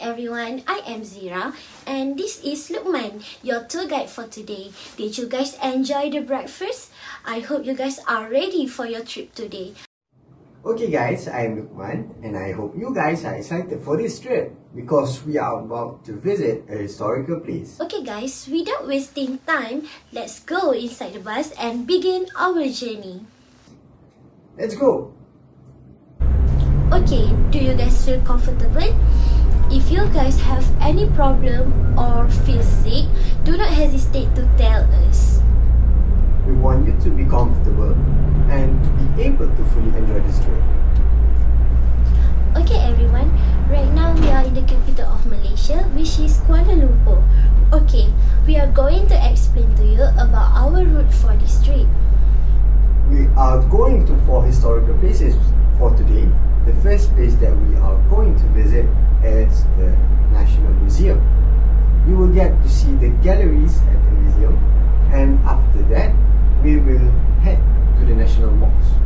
everyone, I am Zira and this is Lukman, your tour guide for today. Did you guys enjoy the breakfast? I hope you guys are ready for your trip today. Okay guys, I am Lukman and I hope you guys are excited for this trip because we are about to visit a historical place. Okay guys, without wasting time, let's go inside the bus and begin our journey. Let's go! Okay, do you guys feel comfortable? If you guys have any problem or feel sick, do not hesitate to tell us. We want you to be comfortable and to be able to fully enjoy this trip. Okay everyone, right now we are in the capital of Malaysia, which is Kuala Lumpur. Okay, we are going to explain to you about our route for this trip. We are going to 4 historical places for today. The first place that we are going to visit is the National Museum. You will get to see the galleries at the museum, and after that, we will head to the National Mosque.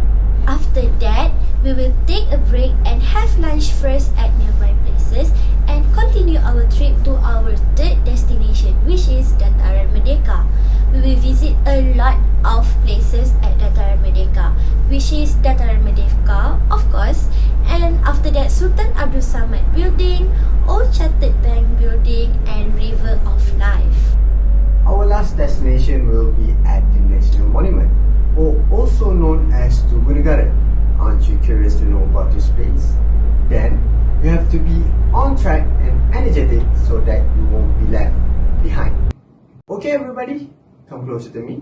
After that, we will take a break and have lunch first at nearby places and continue our trip to our third destination, which is Dataran Merdeka. We will visit a lot of places at Dataran Merdeka, which is Dataran Merdeka, of course, and after that Sultan Abdul Samad Building, Old Chartered Bank Building, and River of Life. Our last destination will be at the National Monument, or also known as Tugu Negara. Aren't you curious to know about this place? Then, you have to be on track and energetic so that you won't be left behind. Okay everybody, come closer to me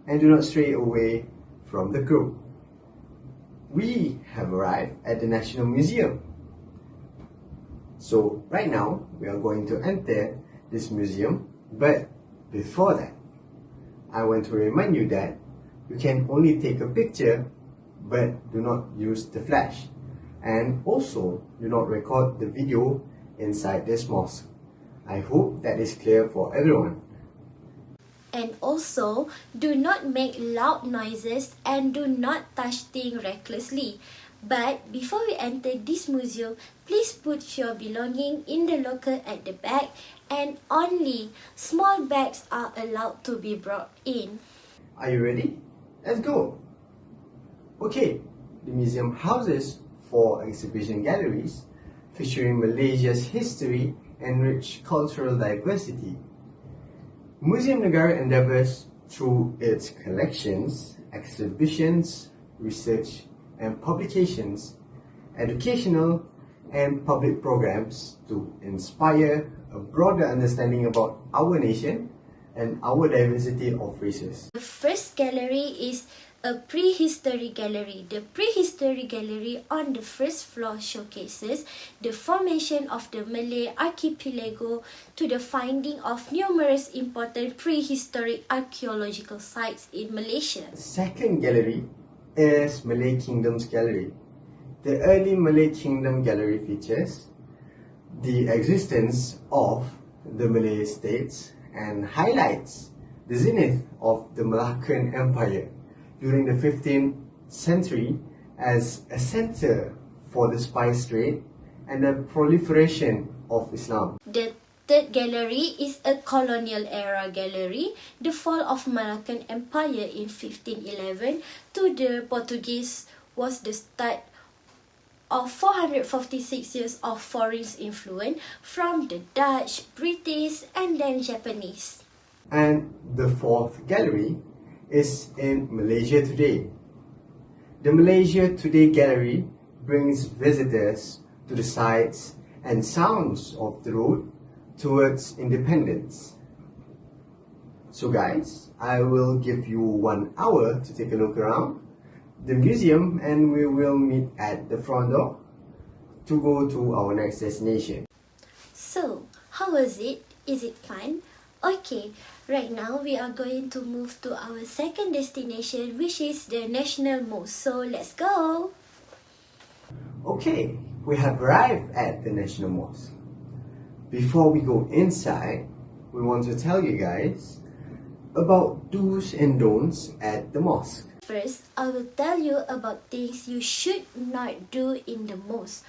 and do not stray away from the group. We have arrived at the National Museum. So right now, we are going to enter this museum, but before that, I want to remind you that you can only take a picture, but do not use the flash. And also, do not record the video inside this mosque. I hope that is clear for everyone. And also, do not make loud noises and do not touch things recklessly. But before we enter this museum, please put your belongings in the locker at the back, and only small bags are allowed to be brought in. Are you ready? Let's go! Okay, the museum houses 4 exhibition galleries featuring Malaysia's history and rich cultural diversity. Museum Negara endeavours through its collections, exhibitions, research and publications, educational and public programs to inspire a broader understanding about our nation and our diversity of races. The first gallery is a prehistory gallery. The prehistory gallery on the first floor showcases the formation of the Malay archipelago to the finding of numerous important prehistoric archaeological sites in Malaysia. The second gallery is Malay Kingdom's Gallery. The early Malay Kingdom Gallery features the existence of the Malay states and highlights the zenith of the Malaccan Empire during the 15th century as a center for the spice trade and the proliferation of Islam. The third gallery is a colonial era gallery. The fall of Malaccan Empire in 1511 to the Portuguese was the start of 456 years of foreign influence from the Dutch, British, and then Japanese. And the fourth gallery is in Malaysia Today. The Malaysia Today Gallery brings visitors to the sights and sounds of the road towards independence. So guys, I will give you 1 hour to take a look around the museum and we will meet at the front door to go to our next destination. So, how was it? Is it fun? Okay, right now we are going to move to our second destination, which is the National Mosque. So, let's go! Okay, we have arrived at the National Mosque. Before we go inside, we want to tell you guys about do's and don'ts at the mosque. First, I will tell you about things you should not do in the mosque.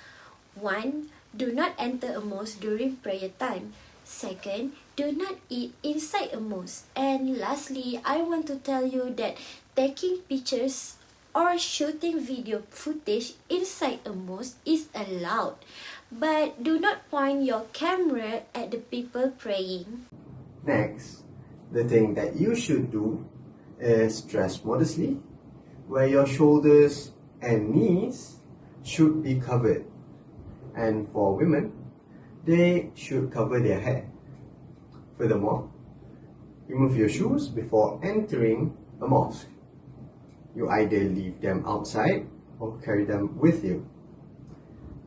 1. do not enter a mosque during prayer time. Second, do not eat inside a mosque. And lastly, I want to tell you that taking pictures or shooting video footage inside a mosque is allowed. But do not point your camera at the people praying. Next, the thing that you should do is dress modestly, where your shoulders and knees should be covered. And for women, they should cover their hair. Furthermore, remove your shoes before entering a mosque. You either leave them outside or carry them with you.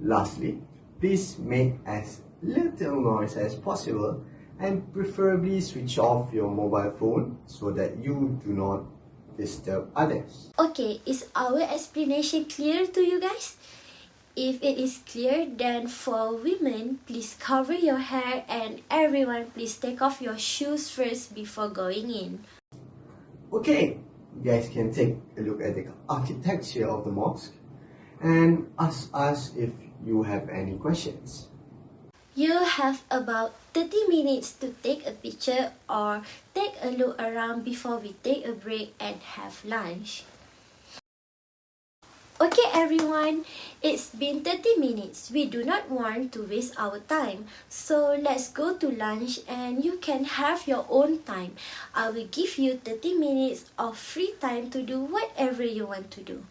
Lastly, please make as little noise as possible and preferably switch off your mobile phone so that you do not disturb others. Okay, is our explanation clear to you guys? If it is clear, then for women, please cover your hair, and everyone please take off your shoes first before going in. Okay, you guys can take a look at the architecture of the mosque and ask us if you have any questions. You have about 30 minutes to take a picture or take a look around before we take a break and have lunch. Okay everyone, it's been 30 minutes. We do not want to waste our time. So let's go to lunch and you can have your own time. I will give you 30 minutes of free time to do whatever you want to do.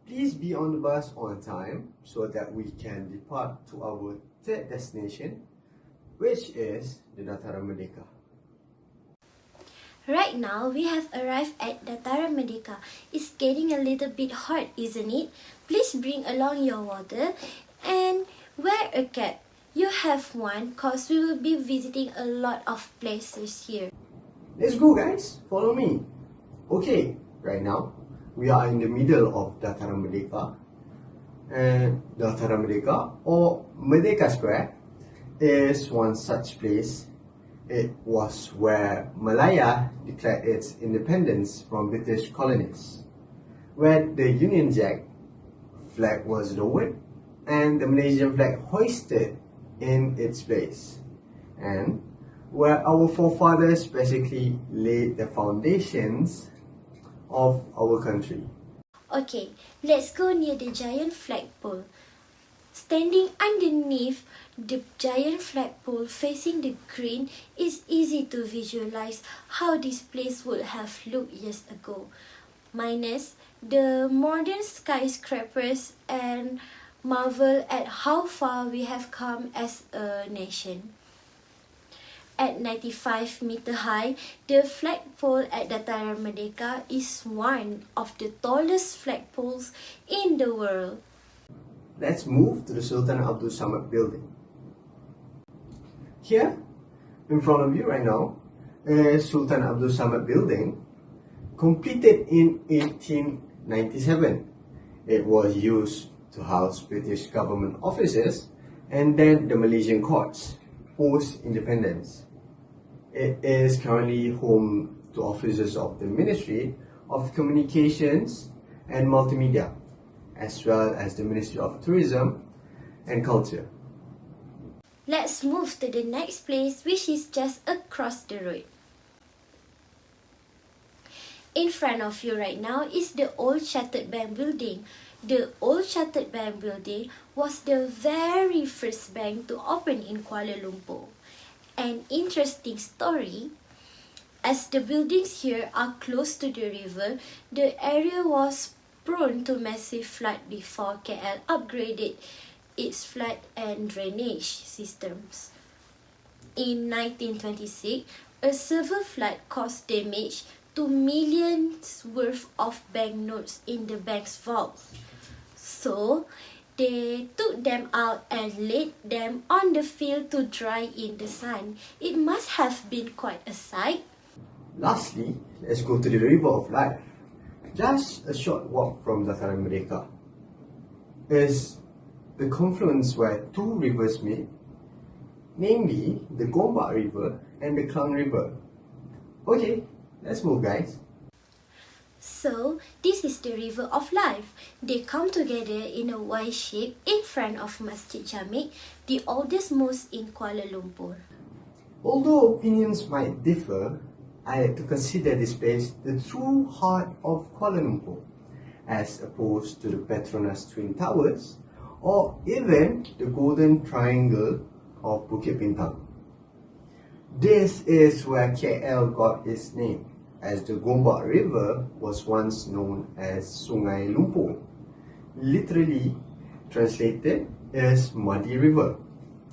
Please be on the bus on time so that we can depart to our third destination, which is the Dataran Merdeka. Right now, we have arrived at Dataran Merdeka. It's getting a little bit hot, isn't it? Please bring along your water and wear a cap. You have one cause we will be visiting a lot of places here. Let's go guys, follow me. Okay, right now we are in the middle of Dataran Merdeka. And Dataran Merdeka or Merdeka Square is one such place. It was where Malaya declared its independence from British colonies, where the Union Jack flag was lowered and the Malaysian flag hoisted in its place, and where our forefathers basically laid the foundations of our country. Okay, let's go near the giant flagpole. Standing underneath the giant flagpole facing the green, it's easy to visualize how this place would have looked years ago, minus the modern skyscrapers, and marvel at how far we have come as a nation. At 95 meter high, the flagpole at Dataran Merdeka is one of the tallest flagpoles in the world. Let's move to the Sultan Abdul Samad building. Here, in front of you right now, is Sultan Abdul Samad building, completed in 1897. It was used to house British government offices and then the Malaysian courts post-independence. It is currently home to offices of the Ministry of Communications and Multimedia, as well as the Ministry of Tourism and Culture. Let's move to the next place, which is just across the road. In front of you right now is the Old Chartered Bank building. The Old Chartered Bank building was the very first bank to open in Kuala Lumpur. An interesting story, as the buildings here are close to the river, the area was prone to massive flood before KL upgraded its flood and drainage systems. In 1926, a severe flood caused damage to millions worth of banknotes in the bank's vault. So, they took them out and laid them on the field to dry in the sun. It must have been quite a sight. Lastly, let's go to the River of Life. Just a short walk from Dataran Merdeka is the confluence where two rivers meet, namely the Gombak River and the Klang River. Okay, let's move guys. So, this is the river of life. They come together in a Y shape in front of Masjid Jamek, the oldest mosque in Kuala Lumpur. Although opinions might differ, I like to consider this place the true heart of Kuala Lumpur, as opposed to the Petronas Twin Towers or even the Golden Triangle of Bukit Bintang. This is where KL got its name, as the Gombak River was once known as Sungai Lumpur. Literally translated as Muddy River,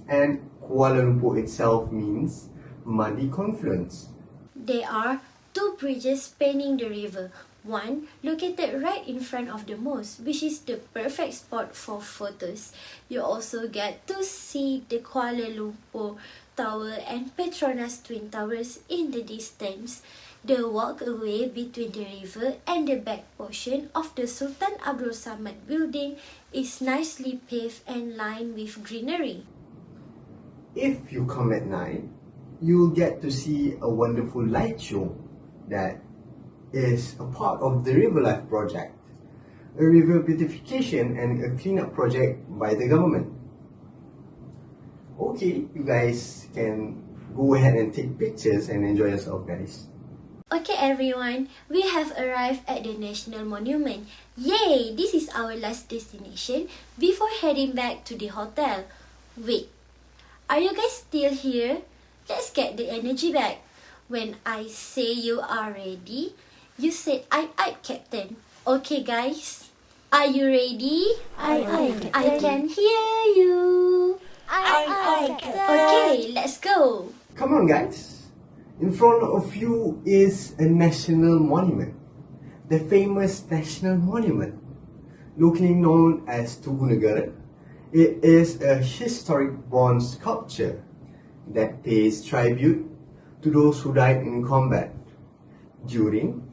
and Kuala Lumpur itself means muddy confluence. There are two bridges spanning the river. One located right in front of the mosque, which is the perfect spot for photos. You also get to see the Kuala Lumpur Tower and Petronas Twin Towers in the distance. The walkway between the river and the back portion of the Sultan Abdul Samad building is nicely paved and lined with greenery. If you come at night, you'll get to see a wonderful light show that is a part of the River Life project, a river beautification and a cleanup project by the government. Okay, you guys can go ahead and take pictures and enjoy yourself, guys. Okay everyone, we have arrived at the National Monument. Yay! This is our last destination before heading back to the hotel. Wait, are you guys still here? Let's get the energy back. When I say you are ready, you said aye, Captain. Okay guys, are you ready? Aye, Captain. I can hear you. Aye, Captain. Okay, let's go. Come on, guys. In front of you is a national monument, the famous national monument, locally known as Tugu Negara. It is a historic bronze sculpture that pays tribute to those who died in combat during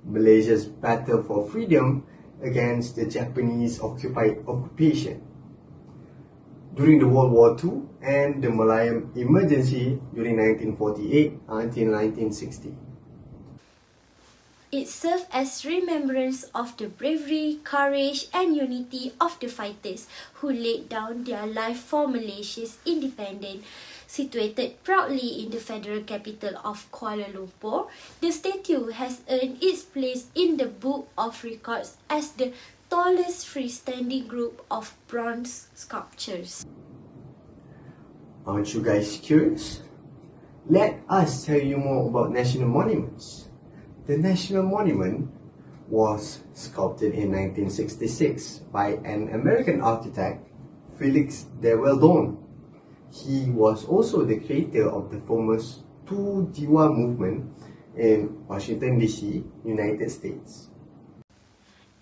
Malaysia's battle for freedom against the Japanese occupation, during the World War II and the Malayan emergency during 1948 until 1960. It served as remembrance of the bravery, courage and unity of the fighters who laid down their life for Malaysia's independence. Situated proudly in the federal capital of Kuala Lumpur, the statue has earned its place in the Book of Records as the tallest freestanding group of bronze sculptures. Aren't you guys curious? Let us tell you more about national monuments. The National Monument was sculpted in 1966 by an American architect, Felix de Weldon. He was also the creator of the famous Tu Jiwa movement in Washington DC, United States.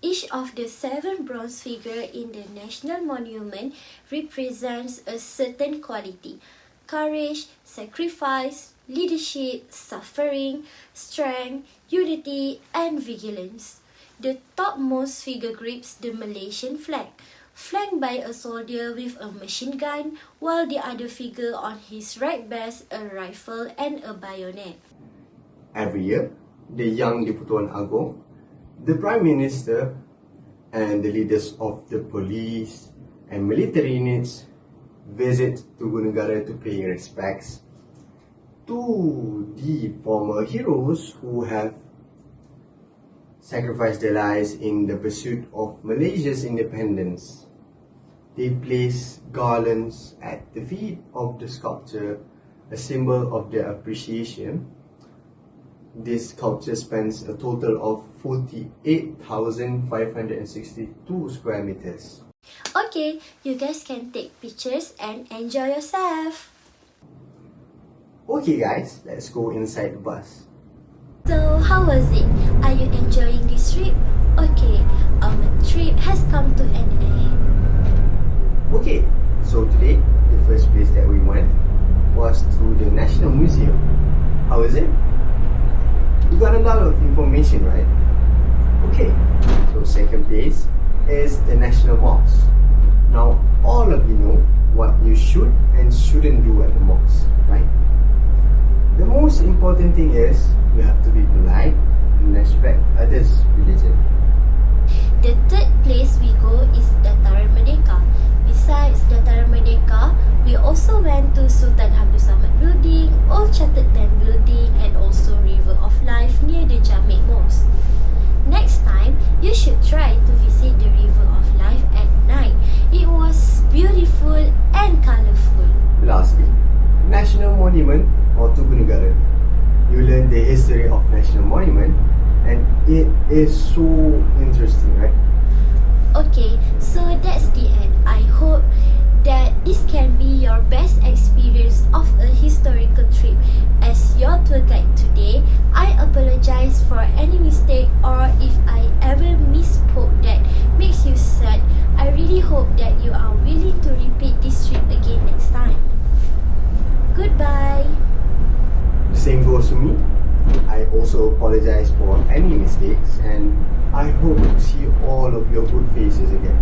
Each of the 7 bronze figures in the National Monument represents a certain quality: courage, sacrifice, leadership, suffering, strength, unity, and vigilance. The topmost figure grips the Malaysian flag, flanked by a soldier with a machine gun, while the other figure on his right bears a rifle and a bayonet. Every year, the Yang di-Pertuan Agong, the Prime Minister, and the leaders of the police and military units visit Tugu Negara to pay respects to the former heroes who have sacrificed their lives in the pursuit of Malaysia's independence. They place garlands at the feet of the sculpture, a symbol of their appreciation. This sculpture spans a total of 48,562 square meters. Okay, you guys can take pictures and enjoy yourself. Okay guys, let's go inside the bus. So, how was it? Are you enjoying this trip? Okay, our trip has come to an end. Okay, so today, the first place that we went was to the National Museum. How is it? You got a lot of information, right? Okay, so second place is the National Mosque. Now, all of you know what you should and shouldn't do at the mosque, right? The most important thing is you have to be polite, and respect others' religion. The third place we go is Dataran Merdeka. Besides Dataran Merdeka, we also went to Sultan Abdul Samad Building, Old Chartered Bank Building, and also River of Life near the Jamek Mosque. Next time, you should try to visit the River of Life at night. It was beautiful and colourful. Lastly, National Monument or Tugu Negara. You learn the history of National Monument and it is so interesting, right? Okay, so that's the end. I hope that this can be your best experience of a historical trip. As your tour guide today, I apologize for any mistake or if I ever misspoke that makes you sad. I really hope that you are willing to repeat this trip again next time. Goodbye. The same goes to me. I also apologize for any mistakes and I hope to see all of your good faces again.